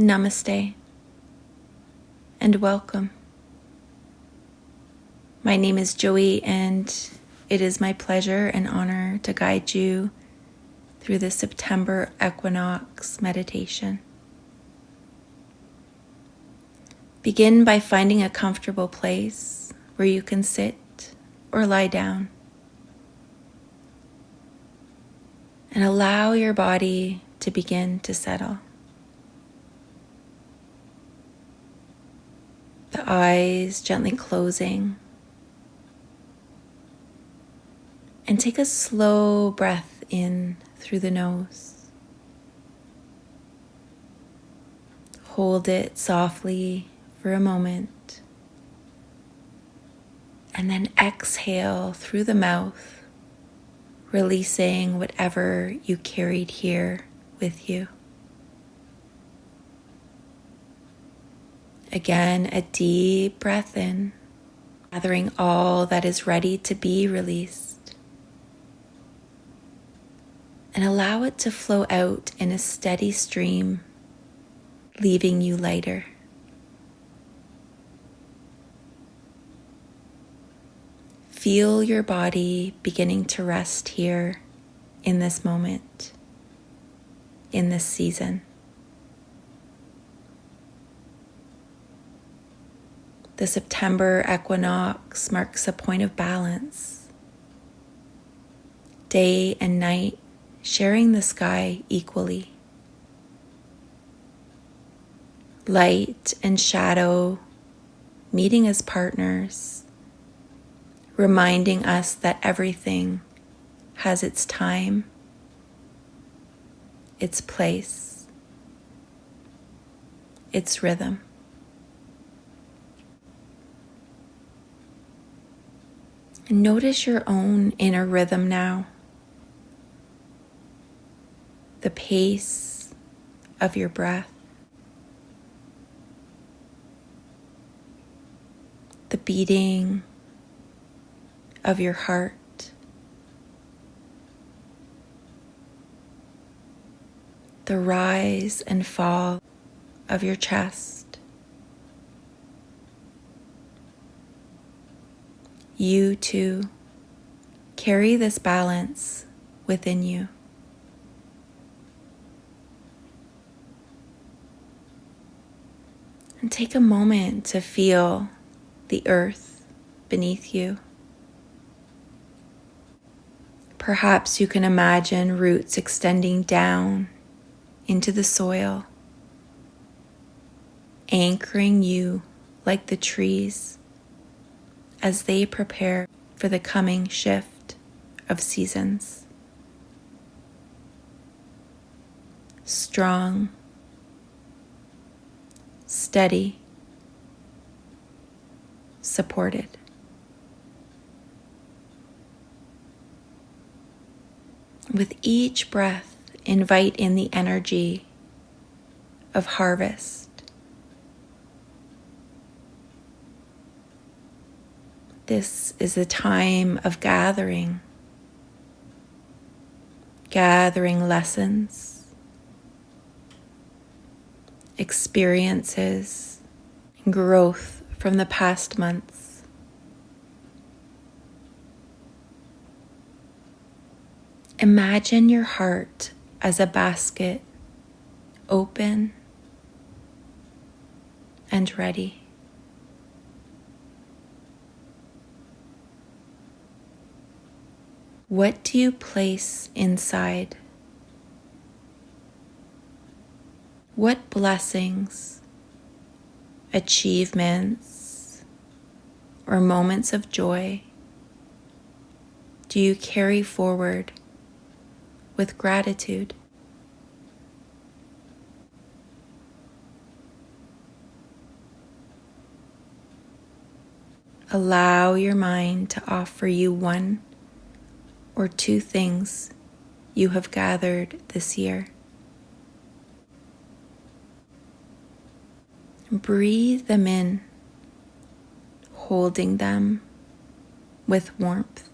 Namaste and welcome. My name is Joey, and it is my pleasure and honor to guide you through the September Equinox meditation. Begin by finding a comfortable place where you can sit or lie down, and allow your body to begin to settle. The eyes gently closing, and take a slow breath in through the nose. Hold it softly for a moment, and then exhale through the mouth, releasing whatever you carried here with you. Again, a deep breath in, gathering all that is ready to be released, and allow it to flow out in a steady stream, leaving you lighter. Feel your body beginning to rest here in this moment, in this season. The September equinox marks a point of balance. Day and night sharing the sky equally. Light and shadow meeting as partners, reminding us that everything has its time, its place, its rhythm. And notice your own inner rhythm now. The pace of your breath, the beating of your heart, the rise and fall of your chest. You too carry this balance within you. And take a moment to feel the earth beneath you. Perhaps you can imagine roots extending down into the soil, anchoring you like the trees as they prepare for the coming shift of seasons. Strong, steady, supported. With each breath, invite in the energy of harvest. This is a time of gathering lessons, experiences, and growth from the past months. Imagine your heart as a basket, open and ready. What do you place inside? What blessings, achievements, or moments of joy do you carry forward with gratitude? Allow your mind to offer you one or two things you have gathered this year. Breathe them in, holding them with warmth.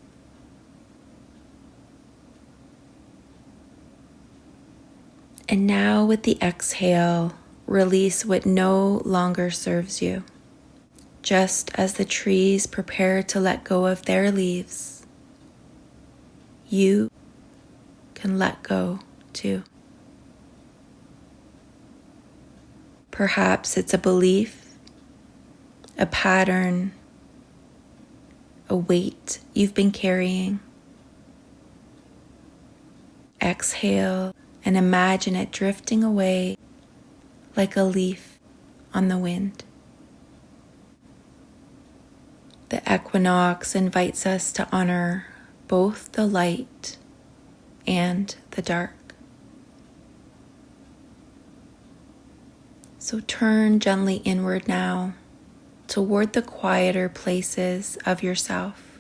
And now with the exhale, release what no longer serves you. Just as the trees prepare to let go of their leaves, you can let go too. Perhaps it's a belief, a pattern, a weight you've been carrying. Exhale and imagine it drifting away like a leaf on the wind. The equinox invites us to honor both the light and the dark. So turn gently inward now toward the quieter places of yourself,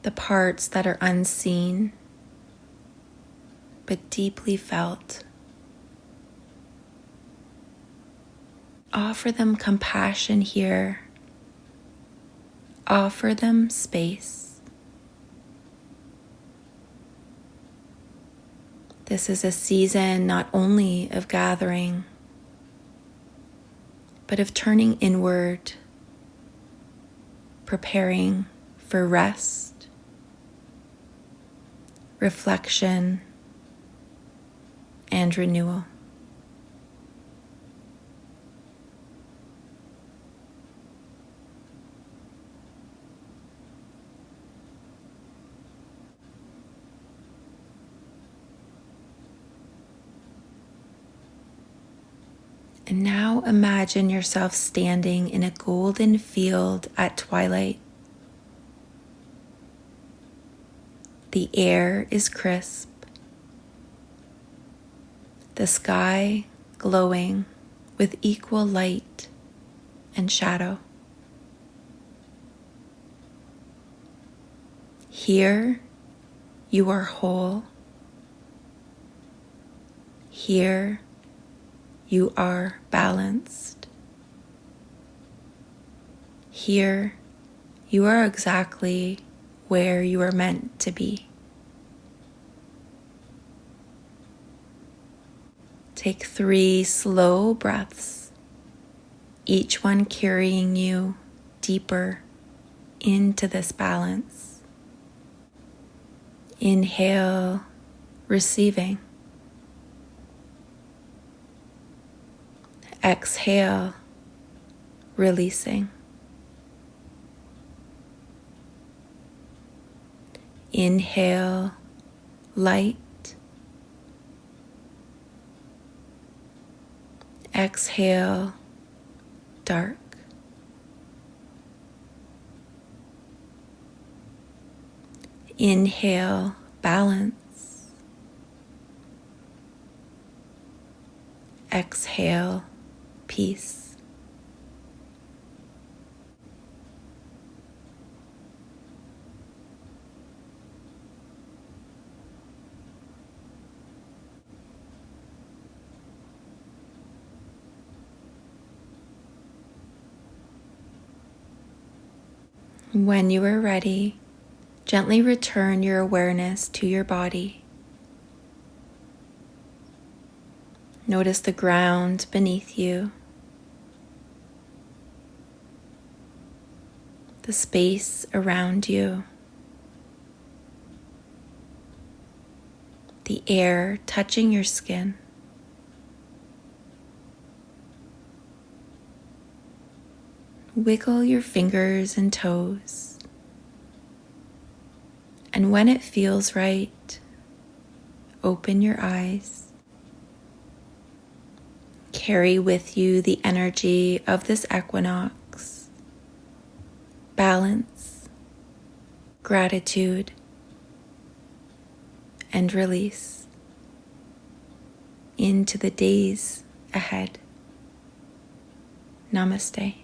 the parts that are unseen but deeply felt. Offer them compassion here. Offer them space. This is a season not only of gathering, but of turning inward, preparing for rest, reflection, and renewal. And now imagine yourself standing in a golden field at twilight. The air is crisp, the sky glowing with equal light and shadow. Here you are whole. Here you are balanced. Here you are exactly where you are meant to be. Take 3 slow breaths, each one carrying you deeper into this balance. Inhale, receiving. Exhale, releasing. Inhale, light. Exhale, dark. Inhale, balance. Exhale, peace. When you are ready, gently return your awareness to your body. Notice the ground beneath you, the space around you, the air touching your skin. Wiggle your fingers and toes, and when it feels right, open your eyes. Carry with you the energy of this equinox, balance, gratitude, and release into the days ahead. Namaste.